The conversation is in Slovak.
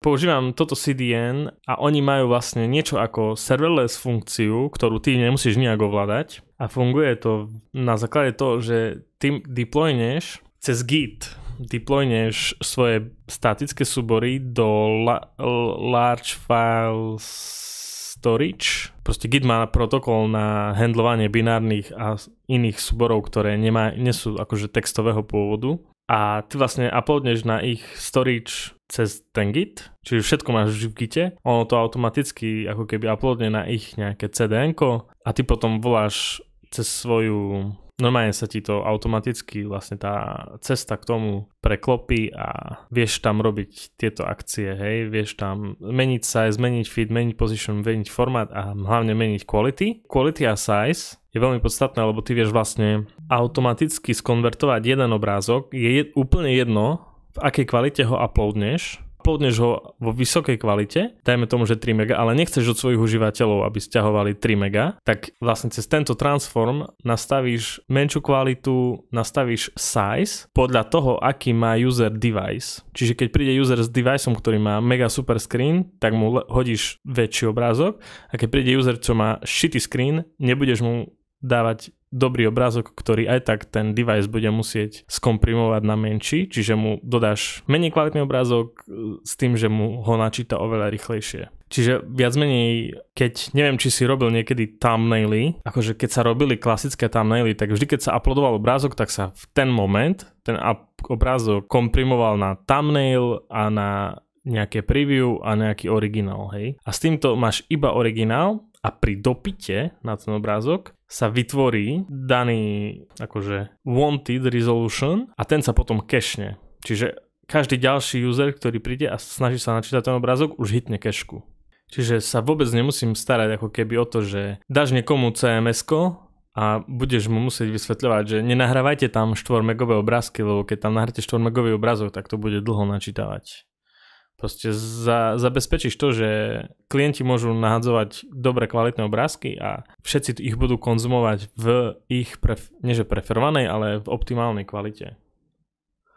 používam toto CDN a oni majú vlastne niečo ako serverless funkciu, ktorú ty nemusíš nejak ovládať a funguje to na základe toho, že ty deployneš cez Git, deployneš svoje statické súbory do large file storage. Proste Git má protokol na handlovanie binárnych a iných súborov, ktoré nie sú akože textového pôvodu. A ty vlastne uploadneš na ich storage cez ten Git, čiže všetko máš v Gite, ono to automaticky ako keby uploadne na ich nejaké CDN-ko a ty potom voláš cez svoju, normálne sa ti to automaticky vlastne tá cesta k tomu preklopí a vieš tam robiť tieto akcie, hej, vieš tam meniť size, meniť feed, meniť position, meniť formát a hlavne meniť quality. Quality a size je veľmi podstatné, lebo ty vieš vlastne automaticky skonvertovať jeden obrázok. Je úplne jedno, v akej kvalite ho uploadneš. Uploadneš ho vo vysokej kvalite, dajme tomu, že 3 mega, ale nechceš od svojich užívateľov, aby sťahovali 3 mega, tak vlastne cez tento transform nastavíš menšiu kvalitu, nastavíš size podľa toho, aký má user device. Čiže keď príde user s deviceom, ktorý má mega super screen, tak mu hodíš väčší obrázok a keď príde user, čo má shitty screen, nebudeš mu dávať dobrý obrázok, ktorý aj tak ten device bude musieť skomprimovať na menší, čiže mu dodáš menej kvalitný obrázok s tým, že mu ho načíta oveľa rýchlejšie. Čiže viac menej, keď neviem, či si robil niekedy thumbnaily, akože keď sa robili klasické thumbnaily, tak vždy, keď sa uploadoval obrázok, tak sa v ten moment ten obrázok komprimoval na thumbnail a na nejaké preview a nejaký originál, hej. A s týmto máš iba originál a pri dopite na ten obrázok sa vytvorí daný akože wanted resolution a ten sa potom cache. Čiže každý ďalší user, ktorý príde a snaží sa načítať ten obrázok, už hitne cacheku. Čiže sa vôbec nemusím starať ako keby o to, že dáš niekomu CMS-ko a budeš mu musieť vysvetľovať, že nenahrávajte tam 4-megové obrázky, lebo keď tam nahráte 4-megový obrázok, tak to bude dlho načítavať. Proste zabezpečíš to, že klienti môžu nahadzovať dobre kvalitné obrázky a všetci ich budú konzumovať v ich, nie že preferovanej, ale v optimálnej kvalite.